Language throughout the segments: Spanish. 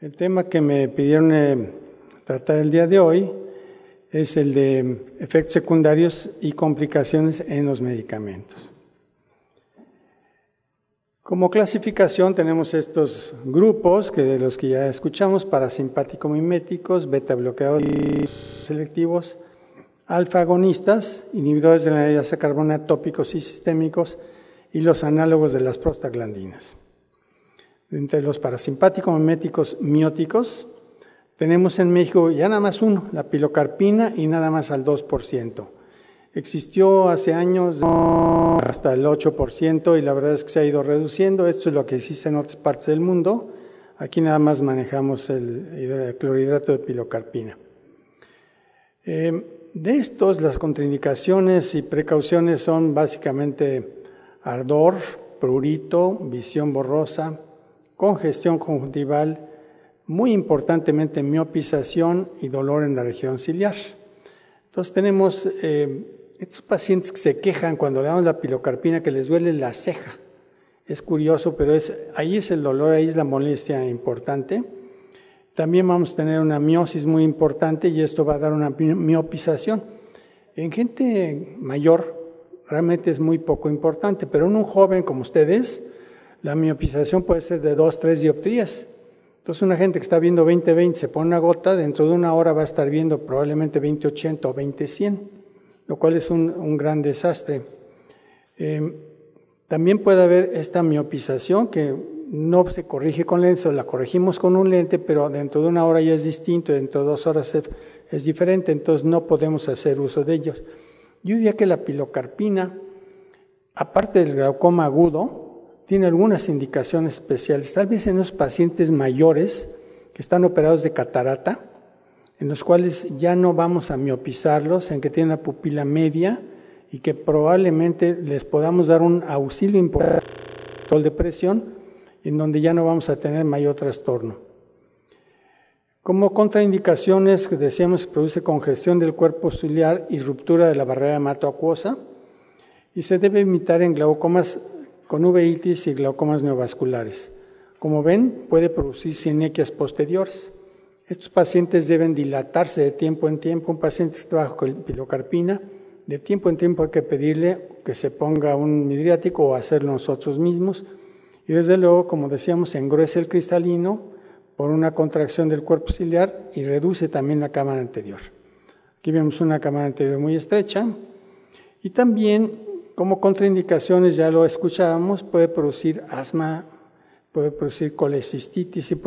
El tema que me pidieron tratar el día de hoy es el de efectos secundarios y complicaciones en los medicamentos. Como clasificación tenemos estos grupos de los que ya escuchamos: parasimpático-miméticos, beta-bloqueadores selectivos, alfa-agonistas, inhibidores de la anhidrasa de carbono tópicos y sistémicos, y los análogos de las prostaglandinas. Entre los parasimpático-miméticos mióticos tenemos en México ya nada más uno, la pilocarpina, y nada más al 2%. Existió hace años hasta el 8% y la verdad es que se ha ido reduciendo. Esto es lo que existe en otras partes del mundo. Aquí nada más manejamos el clorhidrato de pilocarpina. De estos, las contraindicaciones y precauciones son básicamente ardor, prurito, visión borrosa, congestión conjuntival, muy importantemente miopización y dolor en la región ciliar. Entonces tenemos estos pacientes que se quejan cuando le damos la pilocarpina que les duele la ceja. Es curioso, pero ahí es el dolor, ahí es la molestia importante. También vamos a tener una miosis muy importante y esto va a dar una miopización. En gente mayor realmente es muy poco importante, pero en un joven como ustedes, la miopización puede ser de 2-3 dioptrías. Entonces una gente que está viendo 20-20 se pone una gota, dentro de una hora va a estar viendo probablemente 20-80 o 20-100, lo cual es un gran desastre. También puede haber esta miopización que no se corrige con lentes, o la corregimos con un lente, pero dentro de una hora ya es distinto, dentro de 2 horas es diferente, entonces no podemos hacer uso de ellos. Yo diría que la pilocarpina, aparte del glaucoma agudo, tiene algunas indicaciones especiales, tal vez en los pacientes mayores que están operados de catarata, en los cuales ya no vamos a miopizarlos, en que tienen la pupila media y que probablemente les podamos dar un auxilio importante de presión, en donde ya no vamos a tener mayor trastorno. Como contraindicaciones, que decíamos, produce congestión del cuerpo ciliar y ruptura de la barrera hematoacuosa, y se debe evitar en glaucomas con uveitis y glaucomas neovasculares. Como ven, puede producir sinequias posteriores. Estos pacientes deben dilatarse de tiempo en tiempo. Un paciente que está bajo pilocarpina, de tiempo en tiempo hay que pedirle que se ponga un midriático o hacerlo nosotros mismos. Y desde luego, como decíamos, engruesa el cristalino por una contracción del cuerpo ciliar y reduce también la cámara anterior. Aquí vemos una cámara anterior muy estrecha. Y también, como contraindicaciones, ya lo escuchábamos, puede producir asma, puede producir colecistitis y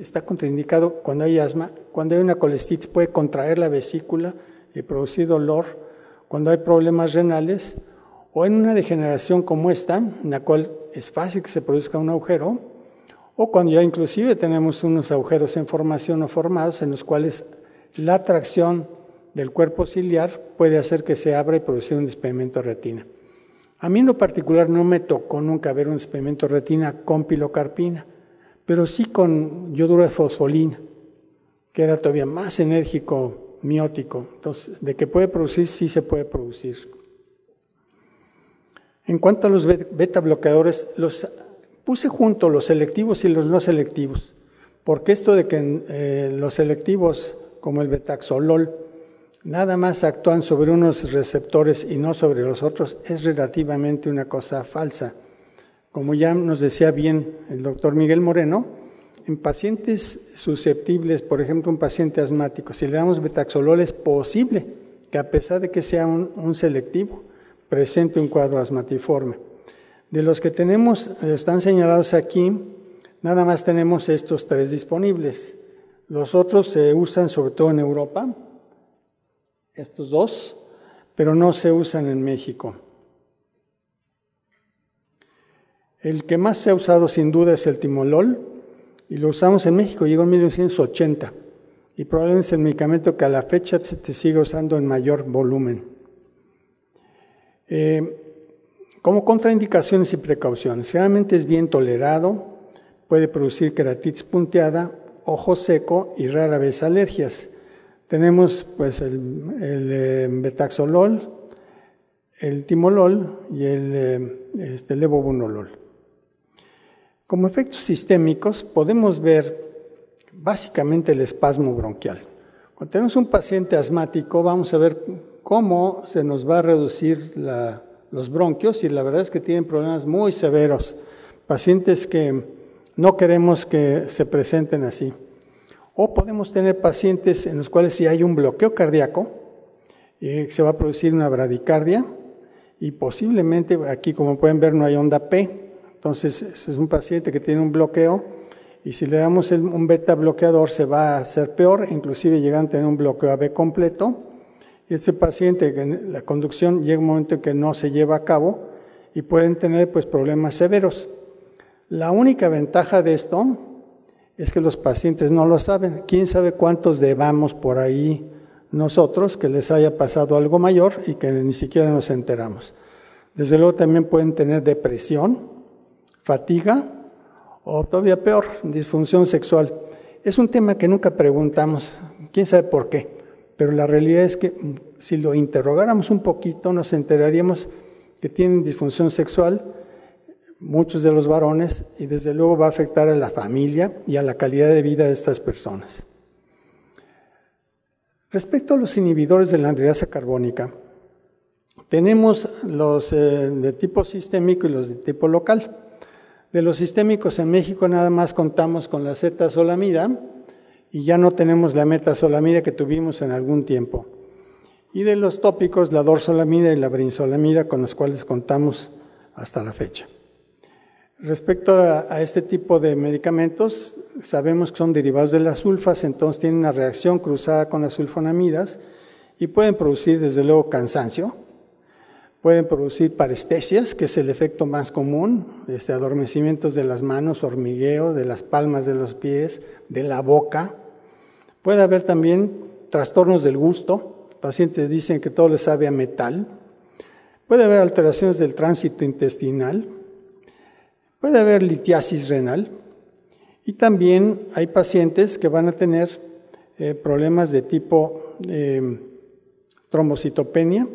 está contraindicado cuando hay asma. Cuando hay una colecistitis puede contraer la vesícula y producir dolor. Cuando hay problemas renales o en una degeneración como esta, en la cual es fácil que se produzca un agujero, o cuando ya inclusive tenemos unos agujeros en formación o formados en los cuales la tracción del cuerpo ciliar puede hacer que se abra y producir un despegamiento de retina. A mí en lo particular no me tocó nunca ver un despegamiento de retina con pilocarpina, pero sí con yoduro de fosfolina, que era todavía más enérgico, miótico. Entonces, de que puede producir, sí se puede producir. En cuanto a los beta bloqueadores, los puse junto los selectivos y los no selectivos, porque esto de que los selectivos, como el betaxolol, nada más actúan sobre unos receptores y no sobre los otros, es relativamente una cosa falsa. Como ya nos decía bien el doctor Miguel Moreno, en pacientes susceptibles, por ejemplo un paciente asmático, si le damos betaxolol es posible que a pesar de que sea un selectivo, presente un cuadro asmatiforme. De los que tenemos, están señalados aquí, nada más tenemos estos 3 disponibles. Los otros se usan sobre todo en Europa, estos 2, pero no se usan en México. El que más se ha usado sin duda es el timolol, y lo usamos en México, llegó en 1980, y probablemente es el medicamento que a la fecha se sigue usando en mayor volumen. Como contraindicaciones y precauciones, generalmente es bien tolerado, puede producir queratitis punteada, ojo seco y rara vez alergias. Tenemos pues el betaxolol, el timolol y el levobunolol. Como efectos sistémicos podemos ver básicamente el espasmo bronquial. Cuando tenemos un paciente asmático, vamos a ver cómo se nos va a reducir los bronquios, y la verdad es que tienen problemas muy severos, pacientes que no queremos que se presenten así. O podemos tener pacientes en los cuales si hay un bloqueo cardíaco, se va a producir una bradicardia, y posiblemente aquí, como pueden ver, no hay onda P. Entonces es un paciente que tiene un bloqueo, y si le damos un beta bloqueador se va a hacer peor, inclusive llegan a tener un bloqueo AB completo. Y ese paciente, la conducción llega un momento en que no se lleva a cabo y pueden tener pues problemas severos. La única ventaja de esto es que los pacientes no lo saben. ¿Quién sabe cuántos debamos por ahí nosotros que les haya pasado algo mayor y que ni siquiera nos enteramos? Desde luego también pueden tener depresión, fatiga o todavía peor, disfunción sexual. Es un tema que nunca preguntamos, quién sabe por qué, pero la realidad es que si lo interrogáramos un poquito nos enteraríamos que tienen disfunción sexual, muchos de los varones, y desde luego va a afectar a la familia y a la calidad de vida de estas personas. Respecto a los inhibidores de la anhidrasa carbónica, tenemos los de tipo sistémico y los de tipo local. De los sistémicos en México nada más contamos con la Z-solamida y ya no tenemos la metazolamida que tuvimos en algún tiempo. Y de los tópicos, la dorzolamida y la brinzolamida, con los cuales contamos hasta la fecha. Respecto a este tipo de medicamentos, sabemos que son derivados de las sulfas, entonces tienen una reacción cruzada con las sulfonamidas y pueden producir desde luego cansancio. Pueden producir parestesias, que es el efecto más común, adormecimientos de las manos, hormigueo, de las palmas de los pies, de la boca. Puede haber también trastornos del gusto, pacientes dicen que todo les sabe a metal. Puede haber alteraciones del tránsito intestinal. Puede haber litiasis renal. Y también hay pacientes que van a tener problemas de tipo trombocitopenia.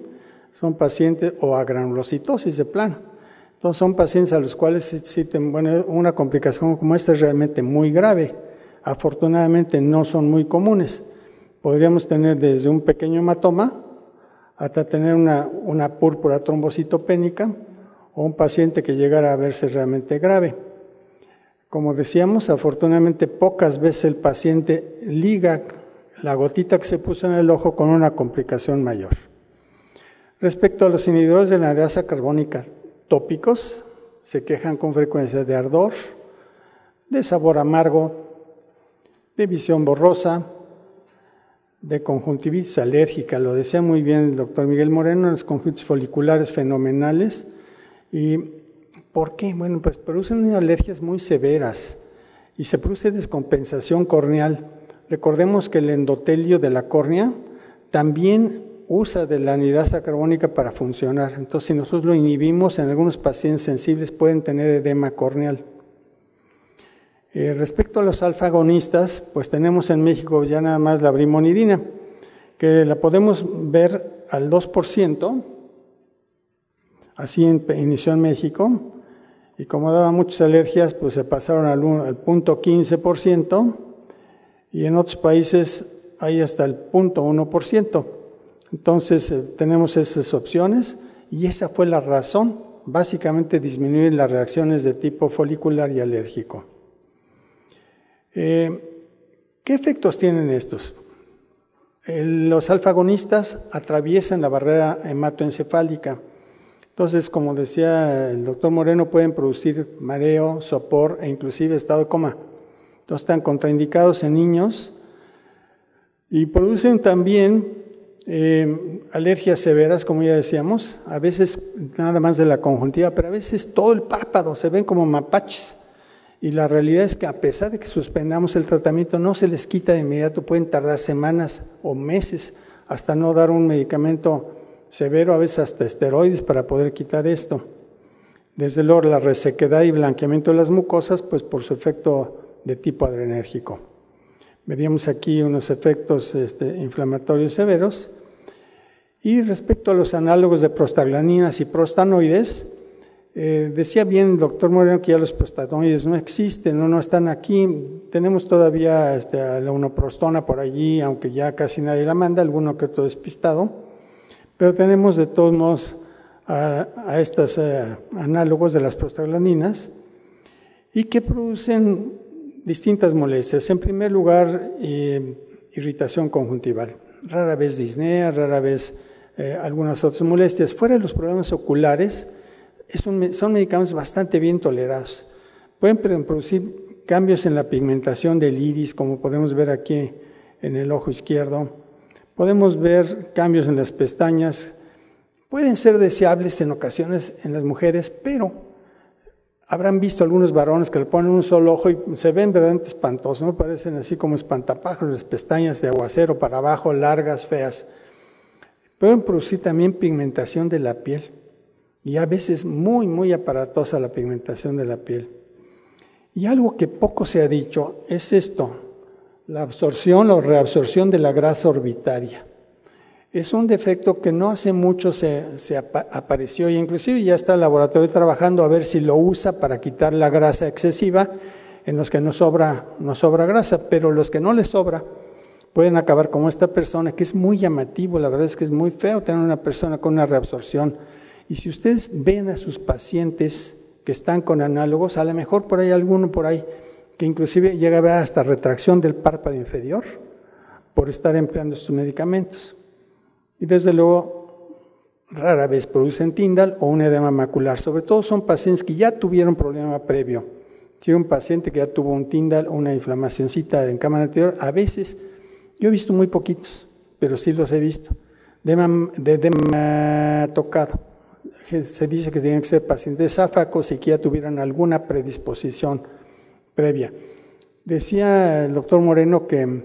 Son pacientes o agranulocitosis de plano. Entonces son pacientes a los cuales existen, una complicación como esta es realmente muy grave. Afortunadamente no son muy comunes. Podríamos tener desde un pequeño hematoma hasta tener una púrpura trombocitopénica o un paciente que llegara a verse realmente grave. Como decíamos, afortunadamente pocas veces el paciente liga la gotita que se puso en el ojo con una complicación mayor. Respecto a los inhibidores de la anhidrasa carbónica tópicos, se quejan con frecuencia de ardor, de sabor amargo, de visión borrosa, de conjuntivitis alérgica. Lo decía muy bien el doctor Miguel Moreno, las conjuntivitis foliculares fenomenales. ¿Y por qué? Bueno, pues producen alergias muy severas y se produce descompensación corneal. Recordemos que el endotelio de la córnea también usa de la anhidrasa carbónica para funcionar. Entonces, si nosotros lo inhibimos, en algunos pacientes sensibles pueden tener edema corneal. Respecto a los alfa-agonistas, pues tenemos en México ya nada más la brimonidina, que la podemos ver al 2%, así inició en México, y como daba muchas alergias, pues se pasaron al 0.15%, y en otros países hay hasta el 0.1%. Entonces tenemos esas opciones y esa fue la razón, básicamente disminuir las reacciones de tipo folicular y alérgico. ¿Qué efectos tienen estos? Los alfa-agonistas atraviesan la barrera hematoencefálica. Entonces, como decía el doctor Moreno, pueden producir mareo, sopor e inclusive estado de coma. Entonces están contraindicados en niños y producen también alergias severas, como ya decíamos, a veces nada más de la conjuntiva, pero a veces todo el párpado, se ven como mapaches. Y la realidad es que a pesar de que suspendamos el tratamiento, no se les quita de inmediato, pueden tardar semanas o meses hasta no dar un medicamento severo, a veces hasta esteroides para poder quitar esto. Desde luego la resequedad y blanqueamiento de las mucosas, pues por su efecto de tipo adrenérgico. Veríamos aquí unos efectos inflamatorios severos. Y respecto a los análogos de prostaglandinas y prostanoides, Decía bien el doctor Moreno que ya los prostaglandinoides no existen, no están aquí. Tenemos todavía la unoprostona por allí, aunque ya casi nadie la manda, alguno que otro despistado. Pero tenemos de todos modos a estos análogos de las prostaglandinas y que producen distintas molestias. En primer lugar, irritación conjuntival. Rara vez disnea, rara vez algunas otras molestias. Fuera de los problemas oculares, son medicamentos bastante bien tolerados. Pueden producir cambios en la pigmentación del iris, como podemos ver aquí en el ojo izquierdo. Podemos ver cambios en las pestañas. Pueden ser deseables en ocasiones en las mujeres, pero habrán visto algunos varones que le ponen un solo ojo y se ven verdaderamente espantosos, ¿no? Parecen así como espantapájaros, las pestañas de aguacero para abajo, largas, feas. Pueden producir también pigmentación de la piel. Y a veces muy, muy aparatosa la pigmentación de la piel. Y algo que poco se ha dicho es esto, la absorción o reabsorción de la grasa orbitaria. Es un defecto que no hace mucho se apareció y inclusive ya está el laboratorio trabajando a ver si lo usa para quitar la grasa excesiva en los que no sobra grasa, pero los que no les sobra pueden acabar como esta persona, que es muy llamativo, la verdad es que es muy feo tener una persona con una reabsorción. Y si ustedes ven a sus pacientes que están con análogos, a lo mejor por ahí alguno por ahí que inclusive llega a ver hasta retracción del párpado inferior por estar empleando estos medicamentos. Y desde luego, rara vez producen Tyndall o un edema macular. Sobre todo son pacientes que ya tuvieron problema previo. Si un paciente que ya tuvo un Tyndall o una inflamacióncita en cámara anterior, a veces, yo he visto muy poquitos, pero sí los he visto, de edema tocado. Se dice que tienen que ser pacientes záfacos y que ya tuvieran alguna predisposición previa. Decía el doctor Moreno que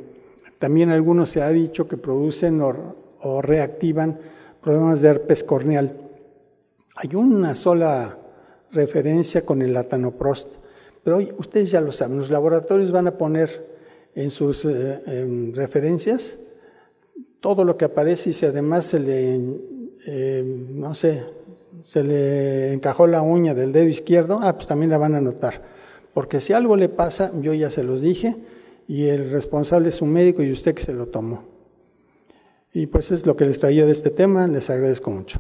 también algunos se ha dicho que producen o reactivan problemas de herpes corneal. Hay una sola referencia con el latanoprost, pero hoy ustedes ya lo saben, los laboratorios van a poner en sus referencias todo lo que aparece y si además se le encajó la uña del dedo izquierdo, pues también la van a notar. Porque si algo le pasa, yo ya se los dije, y el responsable es un médico y usted que se lo tomó. Y pues es lo que les traía de este tema, les agradezco mucho.